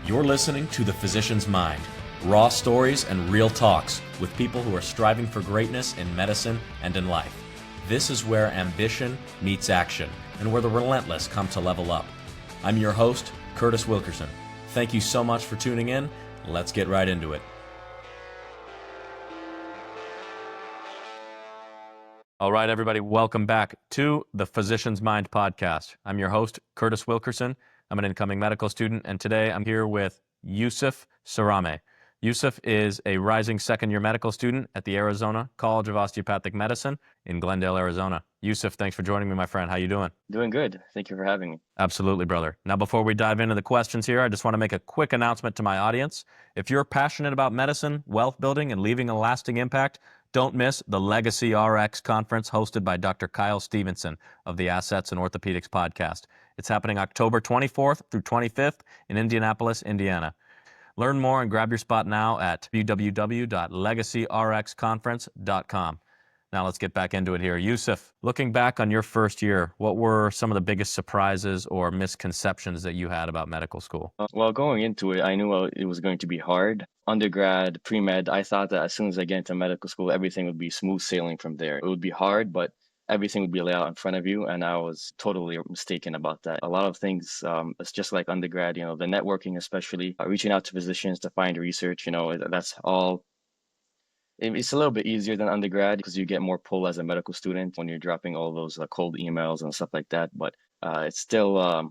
You're listening to The Physician's Mind, raw stories and real talks with people who are striving for greatness in medicine and in life. This is where ambition meets action and where the relentless come to level up. I'm your host, Curtis Wilkerson. Thank you so much for tuning in. Let's get right into it. All right, everybody, welcome back to the Physician's Mind podcast. I'm your host, Curtis Wilkerson. I'm an incoming medical student, and today I'm here with Yousef Sarameh. Yousef is a rising second-year medical student at the Arizona College of Osteopathic Medicine in Glendale, Arizona. Yousef, thanks for joining me, my friend. How you doing? Doing good. Thank you for having me. Absolutely, brother. Now, before we dive into the questions here, I just want to make a quick announcement to my audience. If you're passionate about medicine, wealth building, and leaving a lasting impact, don't miss the Legacy RX conference hosted by Dr. Kyle Stevenson of the Assets and Orthopedics podcast. It's happening October 24th through 25th in Indianapolis, Indiana. Learn more and grab your spot now at www.legacyrxconference.com. Now let's get back into it here. Yousef, looking back on your first year, what were some of the biggest surprises or misconceptions that you had about medical school? Well, going into it, I knew it was going to be hard. Undergrad, pre-med, I thought that as soon as I get into medical school, everything would be smooth sailing from there. It would be hard, but everything would be laid out in front of you, and I was totally mistaken about that. A lot of things, it's just like undergrad, the networking especially, reaching out to physicians to find research, that's all. It's a little bit easier than undergrad because you get more pull as a medical student when you're dropping all those cold emails and stuff like that. But it's still a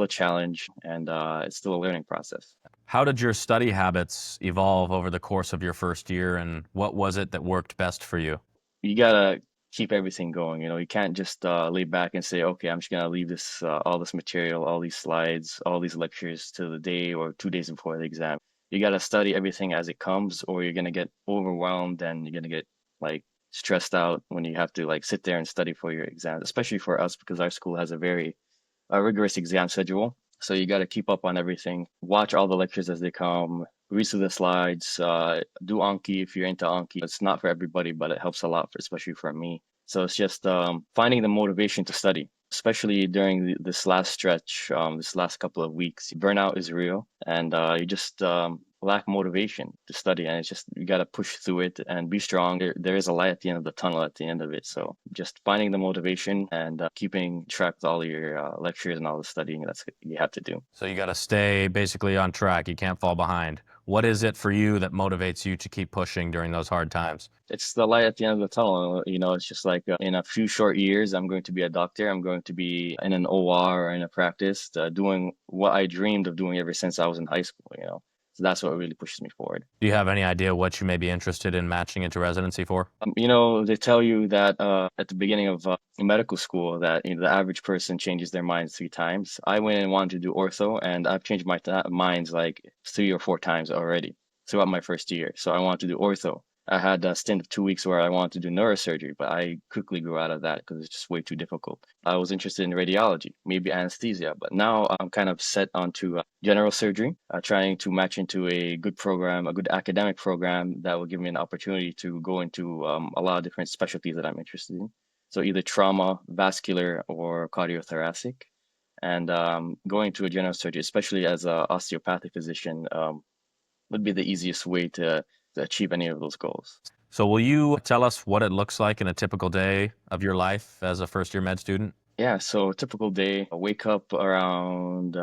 challenge, and it's still a learning process. How did your study habits evolve over the course of your first year, and what was it that worked best for you? You gotta keep everything going. You can't just lay back and say, okay, I'm just gonna leave this all this material, all these slides, all these lectures to the day or 2 days before the exam. You got to study everything as it comes, or you're going to get overwhelmed and you're going to get stressed out when you have to sit there and study for your exams, especially for us because our school has a very rigorous exam schedule. So you got to keep up on everything, watch all the lectures as they come, read through the slides, do Anki if you're into Anki. It's not for everybody, but it helps a lot, especially for me. So it's just finding the motivation to study, especially during this last stretch, this last couple of weeks. Burnout is real, and you just lack motivation to study, and it's just you got to push through it and be strong. There is a light at the end of the tunnel at the end of it. So just finding the motivation and keeping track with all your lectures and all the studying that's you have to do. So you got to stay basically on track. You can't fall behind. What is it for you that motivates you to keep pushing during those hard times? It's the light at the end of the tunnel. It's just like in a few short years, I'm going to be a doctor. I'm going to be in an OR or in a practice doing what I dreamed of doing ever since I was in high school. So that's what really pushes me forward. Do you have any idea what you may be interested in matching into residency for? They tell you that at the beginning of medical school that the average person changes their minds 3 times. I went and wanted to do ortho, and I've changed my minds like 3 or 4 times already throughout my first year. So I wanted to do ortho. I had a stint of 2 weeks where I wanted to do neurosurgery, but I quickly grew out of that because it's just way too difficult. I was interested in radiology, maybe anesthesia, but now I'm kind of set onto general surgery, trying to match into a good program, a good academic program that will give me an opportunity to go into a lot of different specialties that I'm interested in. So either trauma, vascular, or cardiothoracic. And going to a general surgery, especially as an osteopathic physician, would be the easiest way to achieve any of those goals. So will you tell us what it looks like in a typical day of your life as a first-year med student? Yeah, so a typical day, I wake up around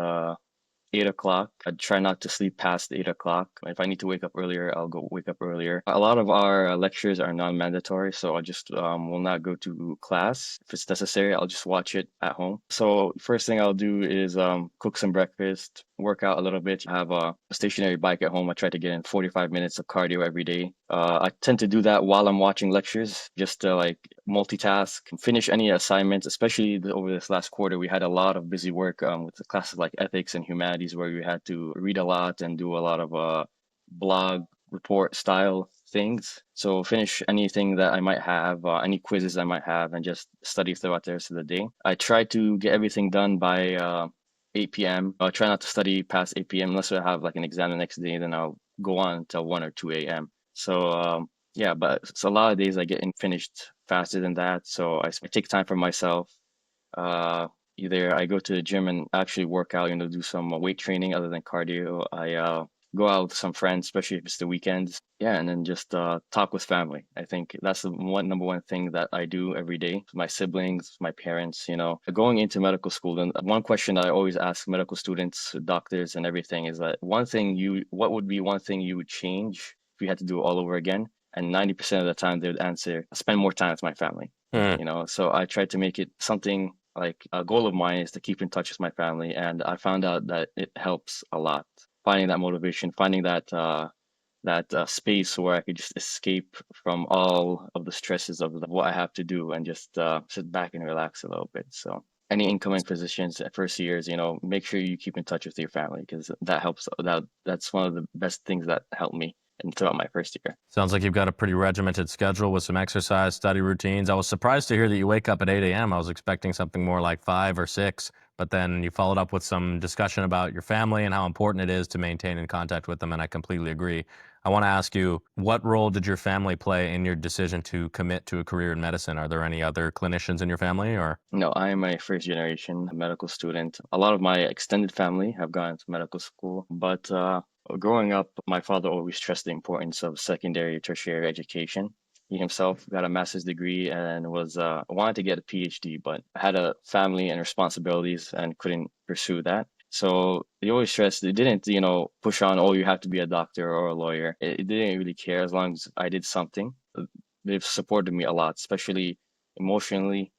8 o'clock. I try not to sleep past 8 o'clock. If I need to wake up earlier, I'll go wake up earlier. A lot of our lectures are non-mandatory, so I just will not go to class. If it's necessary, I'll just watch it at home. So first thing I'll do is cook some breakfast, work out a little bit. I have a stationary bike at home. I try to get in 45 minutes of cardio every day. I tend to do that while I'm watching lectures, just to multitask, finish any assignments, especially over this last quarter. We had a lot of busy work with the classes like ethics and humanities, where we had to read a lot and do a lot of blog report style things. So finish anything that I might have, any quizzes I might have, and just study throughout the rest of the day. I try to get everything done by 8 p.m. I try not to study past 8 p.m. unless I have an exam the next day, then I'll go on until 1 or 2 a.m. So yeah, but it's a lot of days I get finished faster than that. So I take time for myself, Either I go to the gym and actually work out, do some weight training other than cardio. I go out with some friends, especially if it's the weekends. Yeah, and then just talk with family. I think that's the number one thing that I do every day. My siblings, my parents, going into medical school. And one question that I always ask medical students, doctors, and everything is that what would be one thing you would change if you had to do it all over again? And 90% of the time they would answer, spend more time with my family. Hmm. So I tried to make it something like a goal of mine is to keep in touch with my family, and I found out that it helps a lot. Finding that motivation, finding that space where I could just escape from all of the stresses of what I have to do and just sit back and relax a little bit. So any incoming physicians at first years, make sure you keep in touch with your family because that helps. That's one of the best things that helped me and throughout my first year. Sounds like you've got a pretty regimented schedule with some exercise, study routines. I was surprised to hear that you wake up at 8 a.m. I was expecting something more like 5 or 6, but then you followed up with some discussion about your family and how important it is to maintain in contact with them, and I completely agree. I want to ask you, what role did your family play in your decision to commit to a career in medicine? Are there any other clinicians in your family, or? No, I am a first generation medical student. A lot of my extended family have gone to medical school, but growing up, my father always stressed the importance of secondary, tertiary education. He himself got a master's degree and was wanted to get a PhD, but had a family and responsibilities and couldn't pursue that. So he always stressed it didn't, push on, oh, you have to be a doctor or a lawyer. It didn't really care as long as I did something. They've supported me a lot, especially emotionally.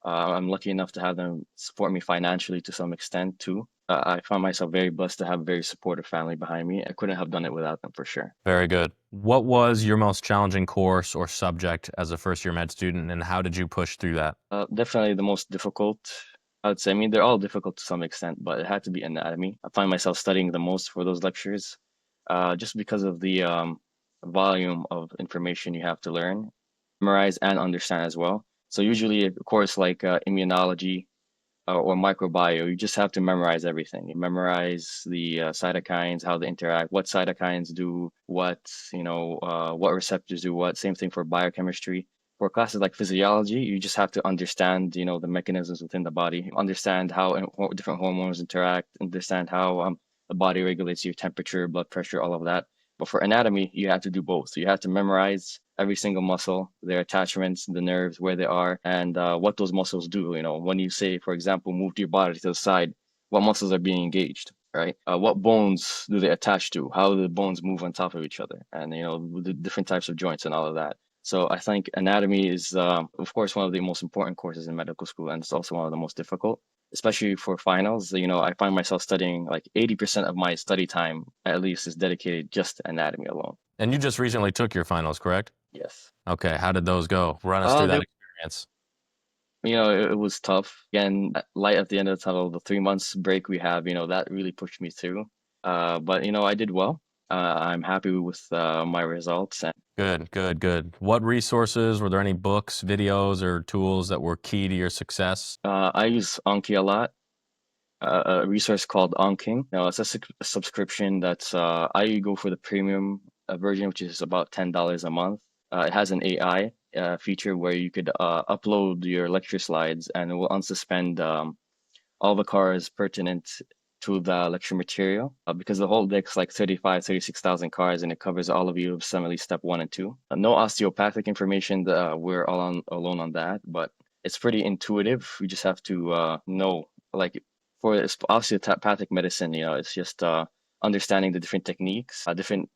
I'm lucky enough to have them support me financially to some extent too. I find myself very blessed to have a very supportive family behind me. I couldn't have done it without them for sure. Very good. What was your most challenging course or subject as a first year med student, and how did you push through that? Definitely the most difficult, I would say. I mean, they're all difficult to some extent, but it had to be anatomy. I find myself studying the most for those lectures, just because of the volume of information you have to learn, memorize, and understand as well. So usually a course like immunology or microbio, you just have to memorize everything. You memorize the cytokines, how they interact, what cytokines do what receptors do what. Same thing for biochemistry. For classes like physiology, you just have to understand, the mechanisms within the body, understand how different hormones interact, understand how the body regulates your temperature, blood pressure, all of that. But for anatomy, you have to do both. So you have to memorize every single muscle, their attachments, the nerves, where they are, and what those muscles do. When you say, for example, move your body to the side, what muscles are being engaged, right? What bones do they attach to? How do the bones move on top of each other? And, the different types of joints and all of that. So I think anatomy is, of course, one of the most important courses in medical school, and it's also one of the most difficult, especially for finals. I find myself studying like 80% of my study time, at least, is dedicated just to anatomy alone. And you just recently took your finals, correct? Yes. Okay, how did those go? Run us through They that experience. it was tough. Again, that light at the end of the tunnel, the 3 months break we have, that really pushed me through. But I did well. I'm happy with my results. And Good, good, good. What resources, were there any books, videos, or tools that were key to your success? I use Anki a lot. A resource called Anking. It's a subscription that's I go for the premium version, which is about $10 a month. It has an AI feature where you could upload your lecture slides and it will unsuspend all the cars pertinent to the lecture material because the whole deck's like 36,000 cars and it covers all of assembly step 1 and 2. No osteopathic information. We're alone on that, but it's pretty intuitive. We just have to know, like for osteopathic medicine, it's just understanding the different techniques, different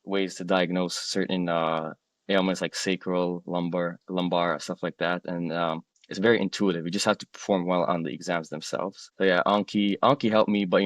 ways to diagnose certain ailments like sacral, lumbar, stuff like that, and it's very intuitive. You just have to perform well on the exams themselves. So yeah, Anki helped me, but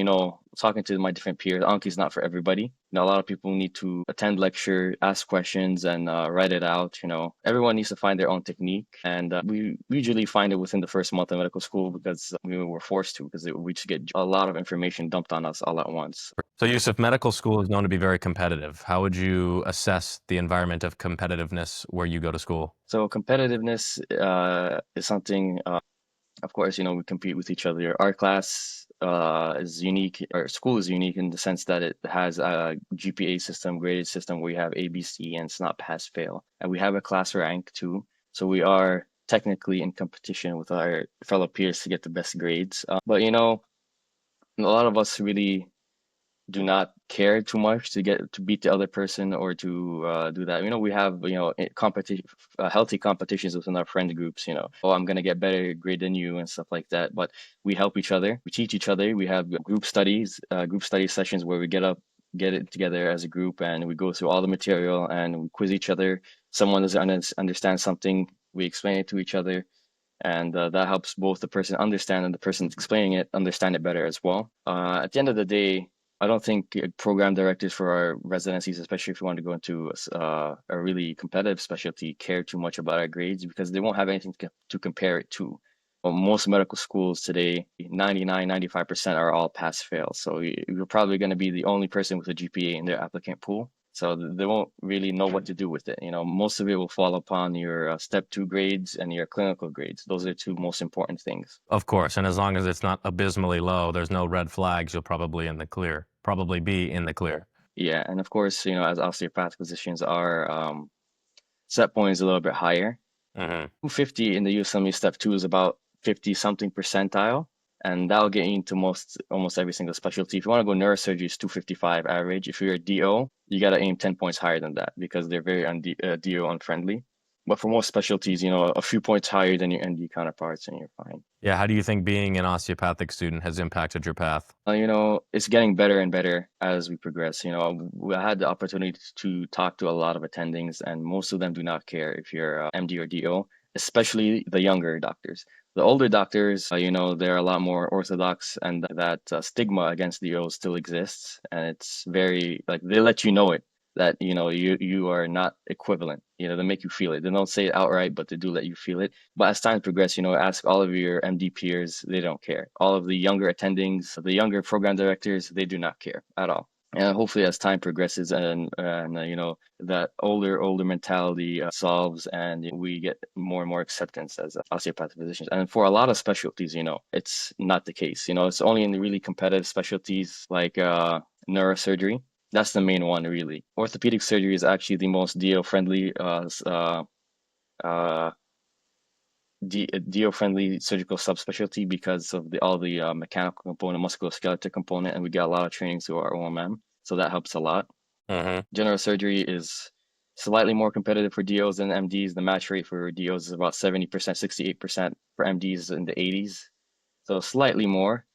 talking to my different peers, Anki's not for everybody. A lot of people need to attend lecture, ask questions, and write it out. Everyone needs to find their own technique, and we usually find it within the first month of medical school because we were forced to, because we just get a lot of information dumped on us all at once. So, Yusuf, medical school is known to be very competitive. How would you assess the environment of competitiveness where you go to school? So competitiveness is something. Of course, we compete with each other. Our class is unique. Our school is unique in the sense that it has a GPA system, graded system where you have ABC and it's not pass fail. And we have a class rank too. So we are technically in competition with our fellow peers to get the best grades. But you know, a lot of us really do not care too much to get to beat the other person or to do that. You know, we have competition, healthy competitions within our friend groups. You know, oh, I'm gonna get better grade than you and stuff like that. But we help each other, we teach each other. We have group study sessions where we get it together as a group and we go through all the material and we quiz each other. Someone doesn't understand something, we explain it to each other, and that helps both the person understand and the person explaining it understand it better as well. At the end of the day, I don't think program directors for our residencies, especially if you want to go into a really competitive specialty, care too much about our grades because they won't have anything to compare it to. Well, most medical schools today, 99, 95% are all pass fail. So you're probably going to be the only person with a GPA in their applicant pool. So they won't really know what to do with it. You know, most of it will fall upon your step 2 grades and your clinical grades. Those are the two most important things. Of course, and as long as it's not abysmally low, there's no red flags, you'll probably be in the clear. Yeah, and of course, you know, as osteopathic physicians, our set point is a little bit higher. 250 in the USMLE step 2 is about 50 something percentile, and that'll get you into almost every single specialty. If you want to go neurosurgery, it's 255 average. If you're a DO, you got to aim 10 points higher than that because they're very DO unfriendly. But for most specialties, you know, a few points higher than your ND counterparts and you're fine. Yeah, how do you think being an osteopathic student has impacted your path? You know, it's getting better and better as we progress. You know, I had the opportunity to talk to a lot of attendings, and most of them do not care if you're MD or DO, especially the younger doctors. The older doctors, you know, they're a lot more orthodox, and that stigma against DOs still exists. And it's very, like, they let you know it, that, you know, you are not equivalent. You know, they make you feel it. They don't say it outright, but they do let you feel it. But as time progresses, you know, ask all of your MD peers, they don't care. All of the younger attendings, the younger program directors, they do not care at all. And hopefully, as time progresses and you know, that older mentality solves, and we get more and more acceptance as osteopathic physicians. And for a lot of specialties, you know, it's not the case. You know, it's only in the really competitive specialties like neurosurgery. That's the main one, really. Orthopedic surgery is actually the most DO-friendly DO-friendly surgical subspecialty because of all the mechanical component, musculoskeletal component, and we get a lot of training through our OMM, so that helps a lot. General surgery is slightly more competitive for DOs than MDs. The match rate for DOs is about 70%, 68%. For MDs in the 80s, so slightly more.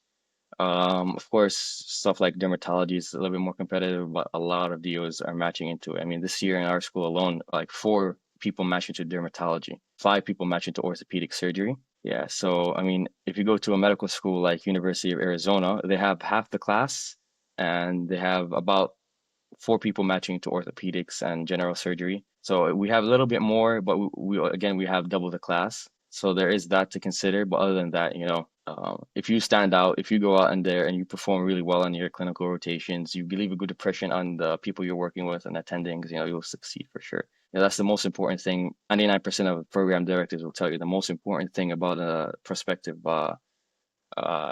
Of course, stuff like dermatology is a little bit more competitive, but a lot of DOs are matching into it. I mean, this year in our school alone, like 4 people match into dermatology, 5 people match into orthopedic surgery. Yeah, so I mean, if you go to a medical school like University of Arizona, they have half the class and they have about 4 people matching to orthopedics and general surgery. So we have a little bit more, but we have double the class. So there is that to consider. But other than that, you know, if you stand out, if you go out in there and you perform really well on your clinical rotations, you leave a good impression on the people you're working with and attending, you know, you'll succeed for sure. You know, that's the most important thing. 99% of program directors will tell you the most important thing about a prospective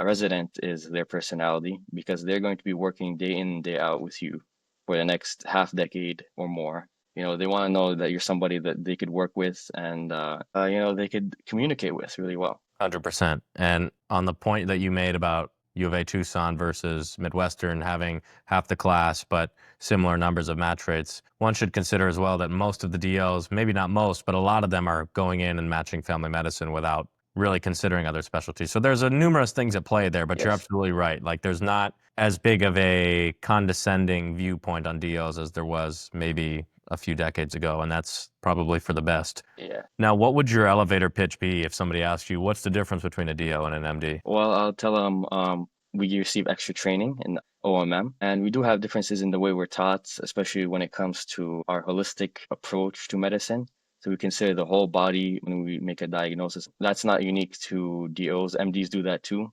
resident is their personality, because they're going to be working day in and day out with you for the next half decade or more. You know, they want to know that you're somebody that they could work with and, you know, they could communicate with really well. 100%. And on the point that you made about U of A Tucson versus Midwestern having half the class, but similar numbers of match rates, one should consider as well that most of the DOs, maybe not most, but a lot of them are going in and matching family medicine without really considering other specialties. So there's numerous things at play there, but you're Yes. absolutely right. Like, there's not as big of a condescending viewpoint on DOs as there was maybe a few decades ago, and that's probably for the best. Yeah. Now, what would your elevator pitch be if somebody asked you, what's the difference between a DO and an MD? Well, I'll tell them we receive extra training in OMM, and we do have differences in the way we're taught, especially when it comes to our holistic approach to medicine. So we consider the whole body when we make a diagnosis. That's not unique to DOs. MDs do that too.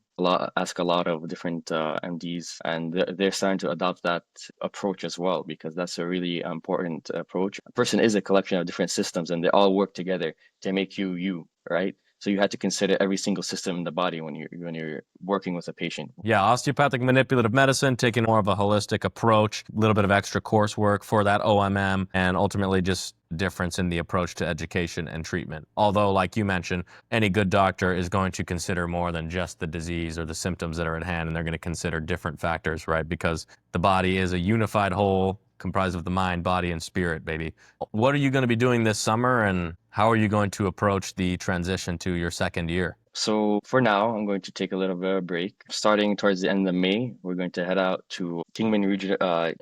Ask a lot of different MDs, and they're starting to adopt that approach as well, because that's a really important approach. A person is a collection of different systems, and they all work together to make you, right? So you had to consider every single system in the body when you're working with a patient. Yeah, osteopathic manipulative medicine, taking more of a holistic approach, a little bit of extra coursework for that OMM, and ultimately just difference in the approach to education and treatment. Although, like you mentioned, any good doctor is going to consider more than just the disease or the symptoms that are at hand, and they're going to consider different factors, right? Because the body is a unified whole comprised of the mind, body, and spirit, baby. What are you going to be doing this summer, and how are you going to approach the transition to your second year? So for now, I'm going to take a little bit of a break. Starting towards the end of May, we're going to head out to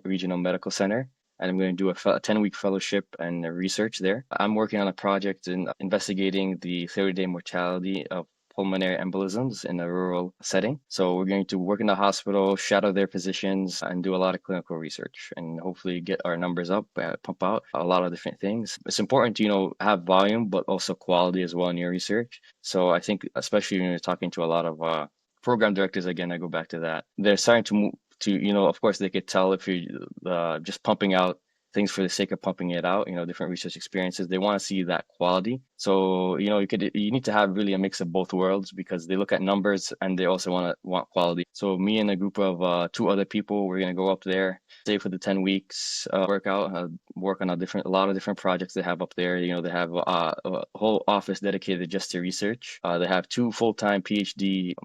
Regional Medical Center, and I'm going to do a 10-week fellowship and research there. I'm working on a project in investigating the 30-day mortality of pulmonary embolisms in a rural setting. So we're going to work in the hospital, shadow their physicians, and do a lot of clinical research, and hopefully get our numbers up, pump out a lot of different things. It's important to, have volume, but also quality as well in your research. So I think, especially when you're talking to a lot of program directors, again, I go back to that. They're starting to move to, of course, they could tell if you're just pumping out things for the sake of pumping it out, different research experiences. They want to see that quality. So, you need to have really a mix of both worlds, because they look at numbers and they also want quality. So me and a group of two other people, we're going to go up there, stay for the 10 weeks, work on a lot of different projects they have up there. They have a whole office dedicated just to research. They have two full-time PhD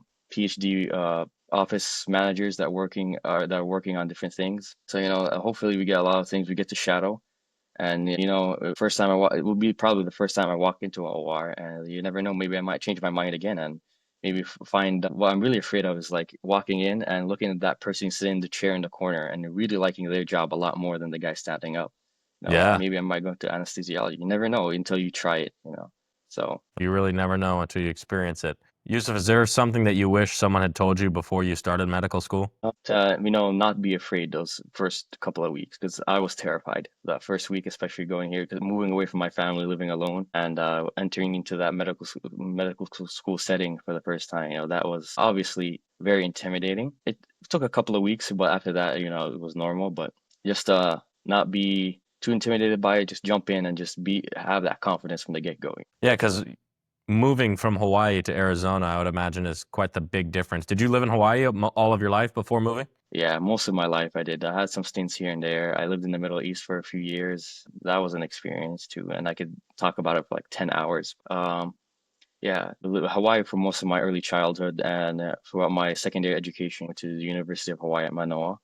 office managers that are working on different things. So hopefully we get a lot of things we get to shadow. And first time it will be probably the first time I walk into a OR, and you never know, maybe I might change my mind again, and maybe find what I'm really afraid of is like walking in and looking at that person sitting in the chair in the corner and really liking their job a lot more than the guy standing up. Yeah, Maybe I might go into anesthesiology. You never know until you try it. So you really never know until you experience it. Yusuf, is there something that you wish someone had told you before you started medical school? not be afraid those first couple of weeks, because I was terrified that first week, especially going here, because moving away from my family, living alone, and entering into that medical school setting for the first time. That was obviously very intimidating. It took a couple of weeks, but after that, it was normal. But just not be too intimidated by it. Just jump in and just have that confidence from the get go. Yeah, because moving from Hawaii to Arizona, I would imagine, is quite the big difference. Did you live in Hawaii all of your life before moving? Yeah, most of my life I did. I had some stints here and there. I lived in the Middle East for a few years. That was an experience too, and I could talk about it for like 10 hours. Yeah, Hawaii for most of my early childhood, and throughout my secondary education, went to the University of Hawaii at Manoa.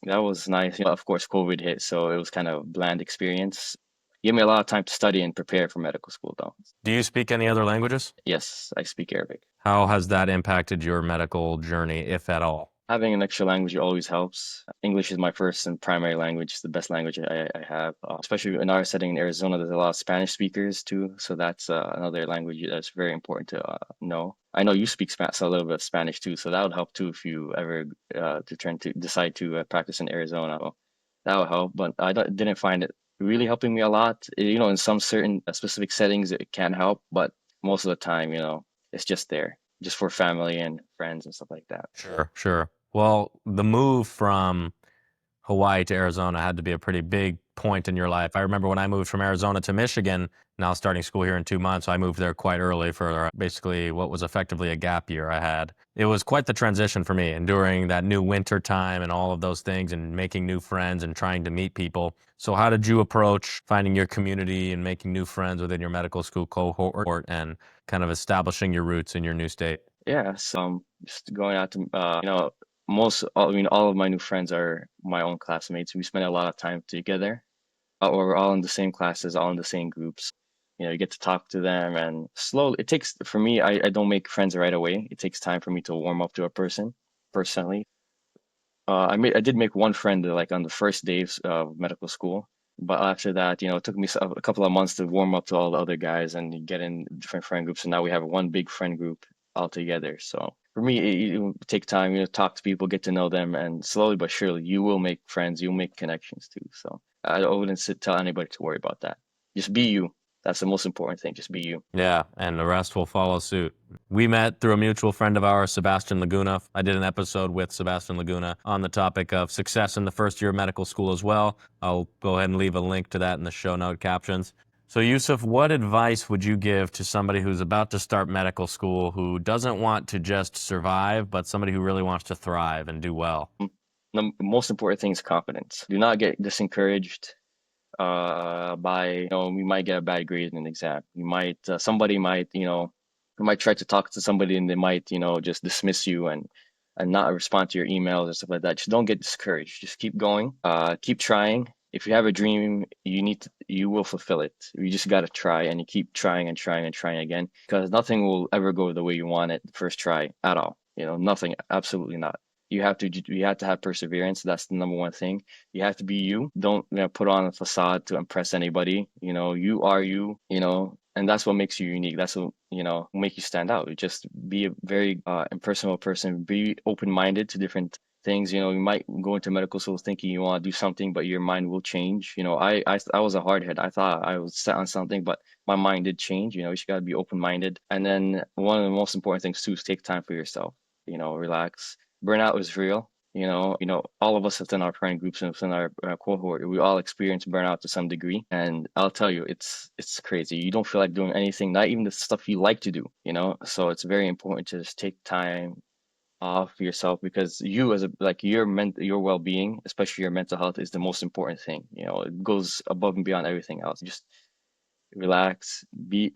That was nice. Of course, COVID hit, so it was kind of a bland experience. Gave me a lot of time to study and prepare for medical school, though. Do you speak any other languages? Yes, I speak Arabic. How has that impacted your medical journey, if at all? Having an extra language always helps. English is my first and primary language. It's the best language I have. Especially in our setting in Arizona, there's a lot of Spanish speakers too. So that's another language that's very important to know. I know you speak so a little bit of Spanish too, so that would help too if you ever decide to practice in Arizona. Well, that would help, but didn't find it really helping me a lot. In some certain specific settings, it can help, but most of the time, it's just there, just for family and friends and stuff like that. Sure, sure. Well, the move from Hawaii to Arizona had to be a pretty big point in your life. I remember when I moved from Arizona to Michigan, now starting school here in 2 months, I moved there quite early for basically what was effectively a gap year I had. It was quite the transition for me, enduring that new winter time and all of those things and making new friends and trying to meet people. So how did you approach finding your community and making new friends within your medical school cohort and kind of establishing your roots in your new state? Yeah, so just going out to all of my new friends are my own classmates. We spend a lot of time together, or we're all in the same classes, all in the same groups. You get to talk to them, and slowly it takes for me. I don't make friends right away. It takes time for me to warm up to a person personally. I did make one friend like on the first days of medical school, but after that, it took me a couple of months to warm up to all the other guys and get in different friend groups. And now we have one big friend group all together. So for me, it will take time, talk to people, get to know them, and slowly but surely, you will make friends, you'll make connections too. So I wouldn't tell anybody to worry about that. Just be you. That's the most important thing. Just be you. Yeah, and the rest will follow suit. We met through a mutual friend of ours, Sebastian Laguna. I did an episode with Sebastian Laguna on the topic of success in the first year of medical school as well. I'll go ahead and leave a link to that in the show note captions. So, Yousef, what advice would you give to somebody who's about to start medical school who doesn't want to just survive, but somebody who really wants to thrive and do well? The most important thing is confidence. Do not get discouraged. by, we might get a bad grade in an exam. You might, somebody might, you might try to talk to somebody and they might, just dismiss you and not respond to your emails or stuff like that. Just don't get discouraged. Just keep going. Keep trying. If you have a dream, you will fulfill it. You just got to try, and you keep trying and trying and trying again, because nothing will ever go the way you want it the first try at all. Nothing, absolutely not. You have to have perseverance. That's the number one thing. You have to be you. Don't, put on a facade to impress anybody. You are you, and that's what makes you unique. That's what, make you stand out. Just be a very impersonal person. Be open-minded to different things. You might go into medical school thinking you want to do something, but your mind will change. I was a hardhead. I thought I was set on something, but my mind did change. You just got to be open-minded. And then one of the most important things too is take time for yourself. Relax. Burnout is real. All of us within our friend groups and within our cohort, we all experience burnout to some degree. And I'll tell you, it's crazy. You don't feel like doing anything, not even the stuff you like to do. So it's very important to just take time off yourself, because you as your well-being, especially your mental health, is the most important thing. It goes above and beyond everything else. Just relax,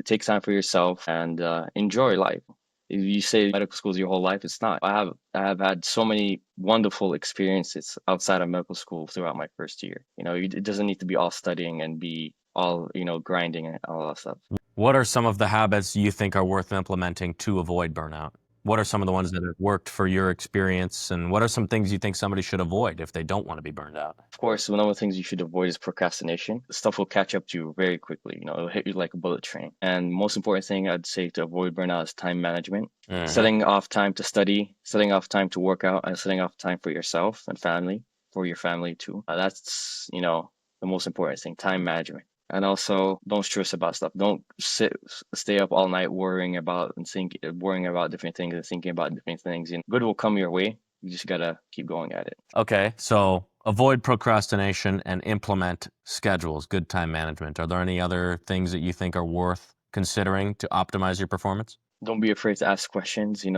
take time for yourself, and enjoy life. If you say medical school is your whole life, it's not. I have had so many wonderful experiences outside of medical school throughout my first year. It doesn't need to be all studying and be all, grinding and all that stuff. What are some of the habits you think are worth implementing to avoid burnout? What are some of the ones that have worked for your experience, and what are some things you think somebody should avoid if they don't want to be burned out? Of course, one of the things you should avoid is procrastination. Stuff will catch up to you very quickly. It'll hit you like a bullet train. And most important thing I'd say to avoid burnout is time management. Mhm. Setting off time to study, setting off time to work out, and setting off time for yourself and family, for your family too. That's, the most important thing, time management. And also, don't stress about stuff. Don't stay up all night worrying about different things and thinking about different things. Good will come your way. You just gotta keep going at it. Okay, so avoid procrastination and implement schedules, good time management. Are there any other things that you think are worth considering to optimize your performance? Don't be afraid to ask questions. We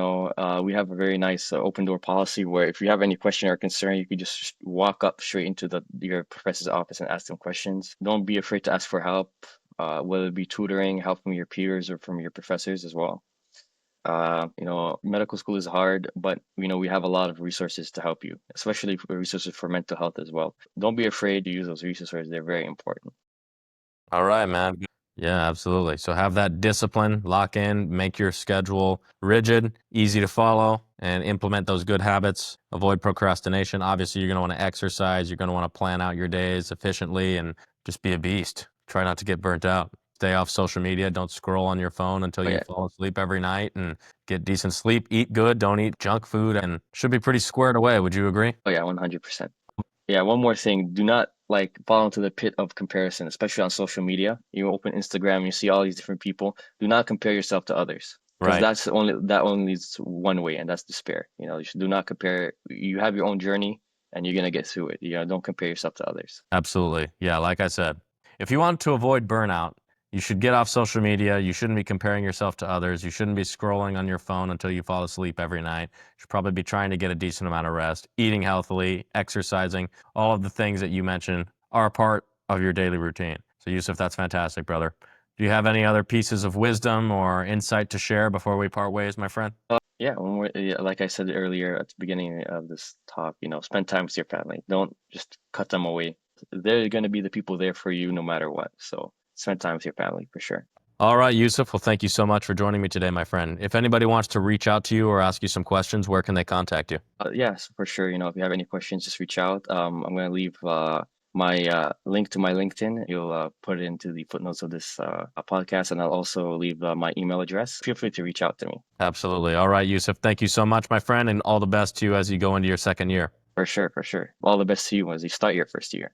have a very nice open door policy where if you have any question or concern, you could just walk up straight into your professor's office and ask them questions. Don't be afraid to ask for help, whether it be tutoring, help from your peers or from your professors as well. Medical school is hard, but we have a lot of resources to help you, especially resources for mental health as well. Don't be afraid to use those resources. They're very important. All right, man. Yeah, absolutely. So have that discipline, lock in, make your schedule rigid, easy to follow, and implement those good habits. Avoid procrastination. Obviously, you're going to want to exercise. You're going to want to plan out your days efficiently and just be a beast. Try not to get burnt out. Stay off social media. Don't scroll on your phone until Oh you yeah, fall asleep every night, and get decent sleep. Eat good. Don't eat junk food, and should be pretty squared away. Would you agree? oh yeah, 100%. Yeah, one more thing. Do not fall into the pit of comparison, especially on social media. You open Instagram, you see all these different people. Do not compare yourself to others, because Right. that only leads to one way, and that's despair. You should do not compare. You have your own journey, and you're gonna get through it. Don't compare yourself to others. Absolutely. Yeah, like I said, if you want to avoid burnout, you should get off social media. You shouldn't be comparing yourself to others. You shouldn't be scrolling on your phone until you fall asleep every night. You should probably be trying to get a decent amount of rest, eating healthily, exercising. All of the things that you mentioned are a part of your daily routine. So, Yousef, that's fantastic, brother. Do you have any other pieces of wisdom or insight to share before we part ways, my friend? Yeah, like I said earlier at the beginning of this talk, spend time with your family. Don't just cut them away. They're gonna be the people there for you no matter what. So spend time with your family for sure. All right, Yousef. Well, thank you so much for joining me today, my friend. If anybody wants to reach out to you or ask you some questions, where can they contact you? Yes, for sure. If you have any questions, just reach out. I'm gonna leave my link to my LinkedIn. You'll put it into the footnotes of this podcast, and I'll also leave my email address. Feel free to reach out to me. Absolutely. All right, Yousef. Thank you so much, my friend, and all the best to you as you go into your second year. For sure, for sure. All the best to you as you start your first year.